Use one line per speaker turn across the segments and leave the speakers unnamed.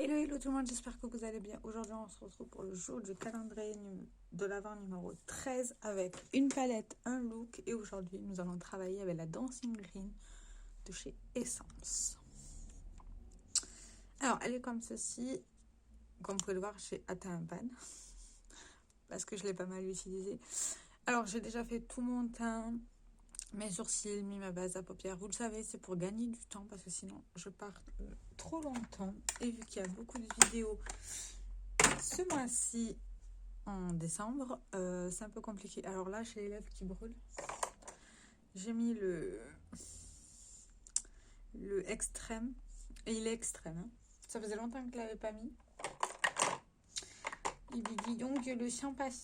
Hello, hello tout le monde, j'espère que vous allez bien. Aujourd'hui, on se retrouve pour le jour du calendrier de l'Avent numéro 13 avec une palette, un look. Et aujourd'hui, nous allons travailler avec la Dancing Green de chez Essence. Alors, elle est comme ceci. Comme vous pouvez le voir, j'ai atteint un pan parce que je l'ai pas mal utilisé. Alors, j'ai déjà fait tout mon teint, mes sourcils, mis ma base à paupières. Vous le savez, c'est pour gagner du temps parce que sinon, je pars trop longtemps. Et vu qu'il y a beaucoup de vidéos ce mois-ci, en décembre, c'est un peu compliqué. Alors là, j'ai les lèvres qui brûlent. J'ai mis le extrême. Et il est extrême. Hein. Ça faisait longtemps que je ne l'avais pas mis. Il dit donc le champ passé.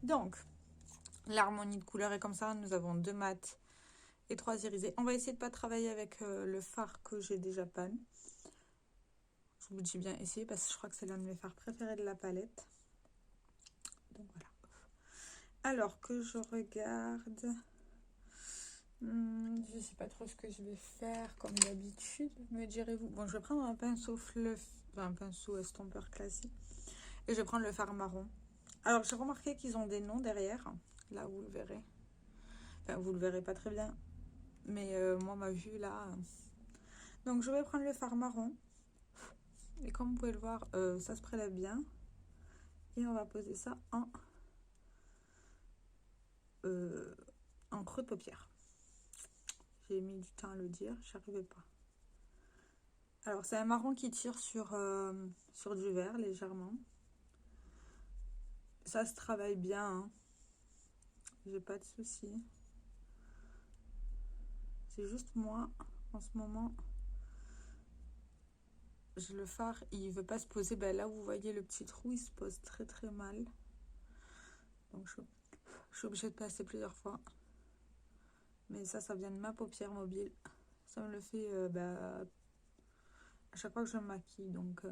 Donc, l'harmonie de couleurs est comme ça. Nous avons 2 mats et 3 irisés. On va essayer de ne pas travailler avec le fard que j'ai déjà pan. Je vous dis bien essayer parce que je crois que c'est l'un de mes fards préférés de la palette. Donc voilà. Alors que je regarde... je sais pas trop ce que je vais faire comme d'habitude, me direz-vous. Bon, je vais prendre un pinceau fluff, enfin, un pinceau estompeur classique. Et je vais prendre le fard marron. Alors, j'ai remarqué qu'ils ont des noms derrière. Là, vous le verrez. Enfin, vous le verrez pas très bien. Mais moi, ma vue, là... Donc, je vais prendre le fard marron. Et comme vous pouvez le voir, ça se prélève bien. Et on va poser ça en creux de paupière. J'ai mis du temps à le dire, j'arrivais pas. Alors, c'est un marron qui tire sur du vert, légèrement. Ça se travaille bien, hein. J'ai pas de soucis. C'est juste moi, en ce moment, le fard, il veut pas se poser. Ben là, vous voyez le petit trou, il se pose très très mal. Donc, je suis obligée de passer plusieurs fois. Mais ça vient de ma paupière mobile. Ça me le fait à chaque fois que je me maquille. Donc,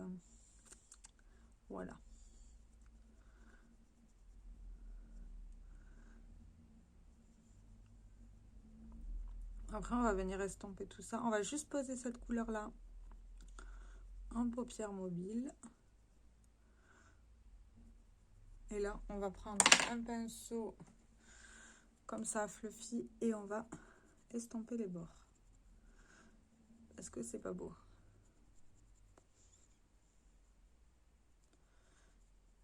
voilà. Après, on va venir estomper tout ça. On va juste poser cette couleur-là en paupière mobile. Et là, on va prendre un pinceau comme ça, fluffy, et on va estomper les bords. Est-ce que c'est pas beau?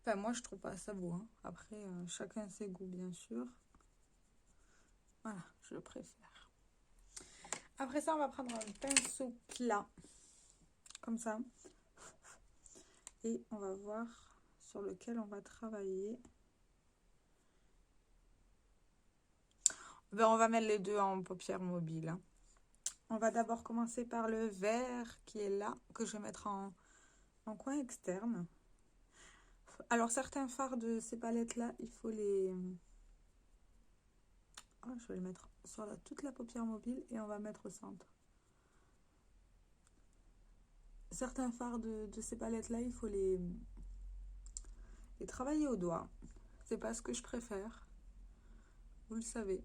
Enfin, moi, je trouve pas ça beau. Hein. Après, chacun ses goûts, bien sûr. Voilà, je le préfère. Après ça, on va prendre un pinceau plat, comme ça. Et on va voir sur lequel on va travailler. Ben, on va mettre les deux en paupière mobile. Hein. On va d'abord commencer par le vert qui est là, que je vais mettre en coin externe. Alors, certains fards de ces palettes-là, il faut les... Oh, je vais les mettre sur toute la paupière mobile et on va mettre au centre. Certains fards de ces palettes-là, il faut les travailler au doigt. C'est pas ce que je préfère. Vous le savez.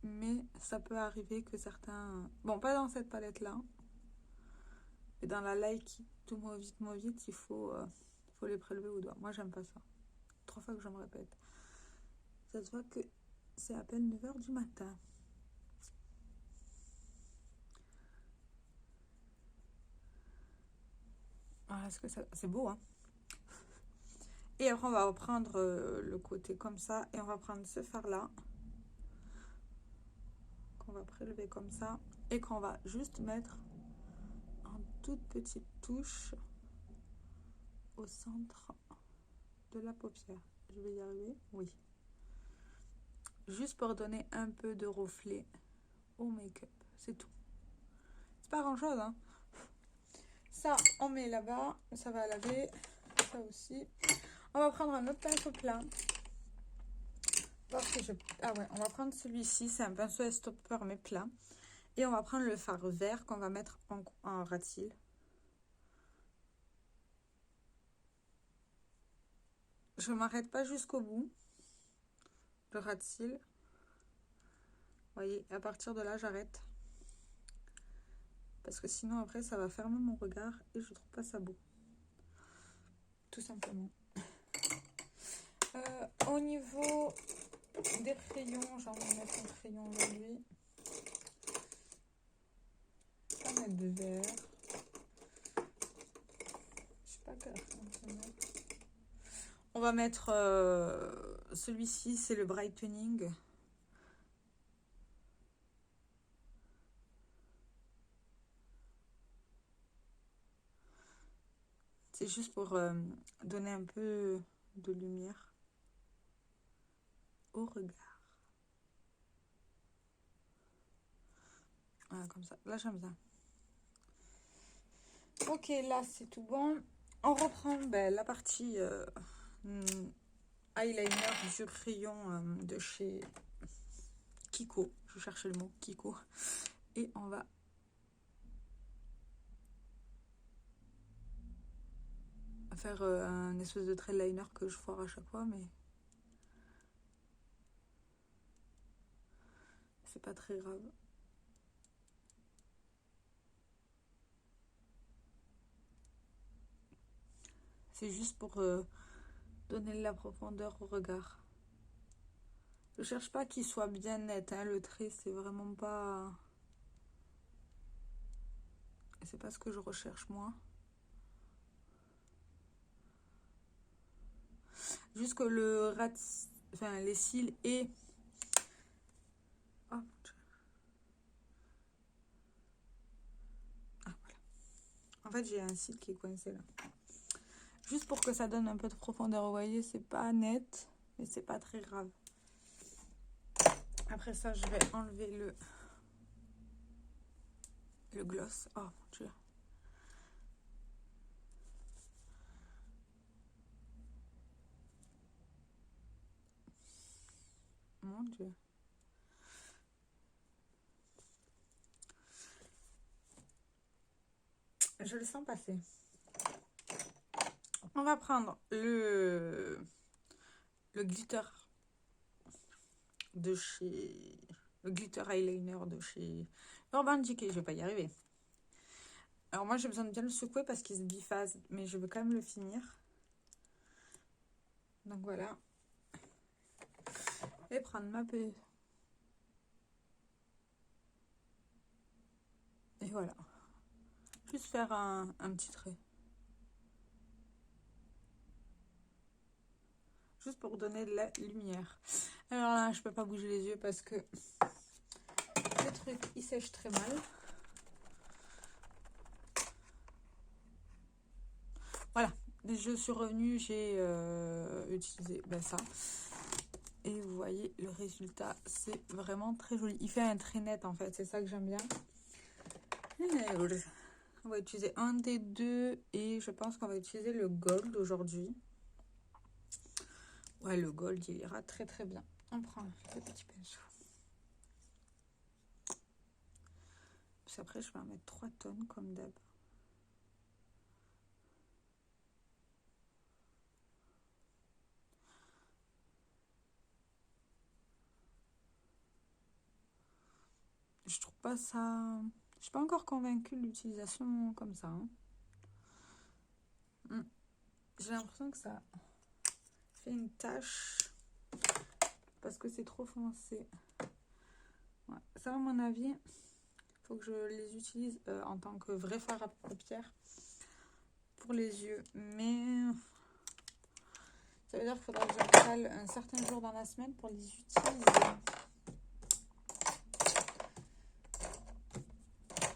Mais ça peut arriver que certains... Bon, pas dans cette palette-là. Et dans la Like tout moi vite, il faut les prélever au doigt. Moi, j'aime pas ça. 3 fois que je me répète. Ça se voit que c'est à peine 9 h du matin. Voilà, est-ce que c'est beau, hein? Et après, on va reprendre le côté comme ça. Et on va prendre ce fard-là. Qu'on va prélever comme ça. Et qu'on va juste mettre en toute petite touche au centre de la paupière. Je vais y arriver? Oui. Juste pour donner un peu de reflet au make-up. C'est tout. C'est pas grand-chose, hein? Ça, on met là-bas. Ça va laver. Ça aussi. On va prendre un autre pinceau plat. Ah ouais, on va prendre celui-ci. C'est un pinceau estompeur mais plat. Et on va prendre le fard vert qu'on va mettre en ras de cils. Je ne m'arrête pas jusqu'au bout. Le ras de cils. Vous voyez, à partir de là, j'arrête. Parce que sinon, après, ça va fermer mon regard et je trouve pas ça beau. tout simplement. Au niveau des crayons, j'ai envie de mettre un crayon aujourd'hui. Je vais pas mettre de vert. Je sais pas quel crayon je vais mettre. On va mettre celui-ci, c'est le Brightening. C'est juste pour donner un peu de lumière au regard. Voilà, comme ça. Là, j'aime bien. Ok, là, c'est tout bon. On reprend la partie eyeliner du crayon de chez Kiko. Je cherchais le mot Kiko. Et on va faire un espèce de trait liner que je foire à chaque fois, mais c'est pas très grave. C'est juste pour donner de la profondeur au regard. Je cherche pas qu'il soit bien net, hein, le trait, c'est vraiment pas... C'est pas ce que je recherche, moi. Juste que le enfin, les cils et... Oh, ah, voilà. En fait, j'ai un cil qui est coincé là. Juste pour que ça donne un peu de profondeur, vous voyez, c'est pas net, mais c'est pas très grave. Après ça, je vais enlever le gloss. Oh mon Dieu. Mon Dieu. Je le sens passer. On va prendre le glitter de chez... Le glitter eyeliner de chez Urban Decay. Je vais pas y arriver. Alors moi, j'ai besoin de bien le secouer parce qu'il se biphase. Mais je veux quand même le finir. Donc voilà. Et prendre ma paix. Et voilà. Juste faire un petit trait. Juste pour donner de la lumière. Alors là, je peux pas bouger les yeux parce que le truc, il sèche très mal. Voilà. Je suis revenue, j'ai utilisé ça. Et vous voyez, le résultat, c'est vraiment très joli. Il fait un trait net, en fait. C'est ça que j'aime bien. On va utiliser un des deux. Et je pense qu'on va utiliser le gold aujourd'hui. Ouais, le gold, il ira très très bien. On prend le petit pinceau. Puis après, je vais en mettre 3 tonnes, comme d'hab. Je trouve pas ça... Je suis pas encore convaincue de l'utilisation comme ça. Hein. J'ai l'impression que ça fait une tache parce que c'est trop foncé. Ouais. Ça, à mon avis, il faut que je les utilise en tant que vrai fard à paupières pour les yeux. Mais ça veut dire qu'il faudra que j'installe un certain jour dans la semaine pour les utiliser.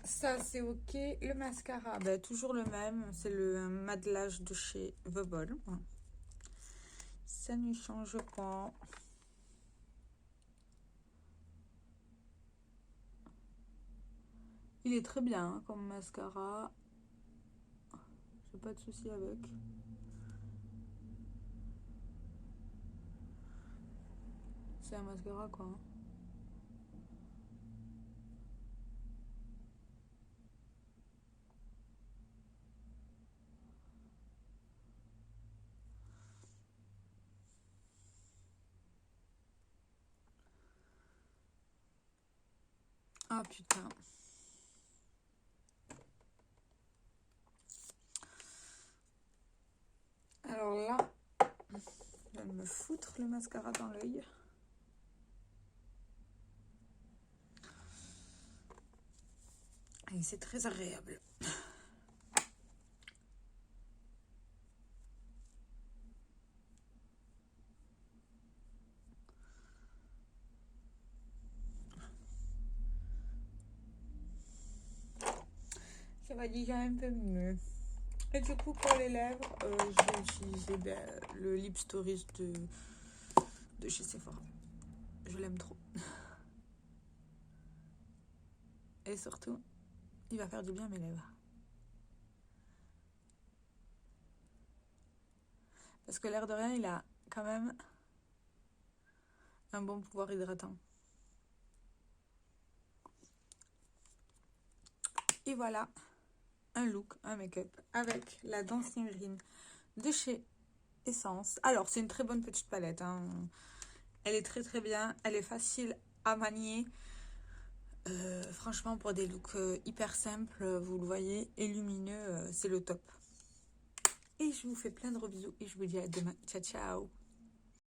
Ça, c'est ok. Le mascara, toujours le même. C'est le Madlage de chez The Ball. Ça ne change pas. Il est très bien hein, comme mascara. J'ai pas de souci avec. C'est un mascara quoi. Ah putain. me foutre le mascara dans l'œil. Et c'est très agréable. Ça va déjà un peu mieux. Et du coup, pour les lèvres, je vais utiliser le Lip Stories de chez Sephora. Je l'aime trop. Et surtout, il va faire du bien à mes lèvres. Parce que l'air de rien, il a quand même un bon pouvoir hydratant. Et voilà, un look, un make-up avec la Dancing Green de chez Essence. Alors, c'est une très bonne petite palette. Hein. Elle est très très bien. Elle est facile à manier. Franchement, pour des looks hyper simples, vous le voyez, et lumineux, c'est le top. Et je vous fais plein de gros bisous et je vous dis à demain. Ciao, ciao!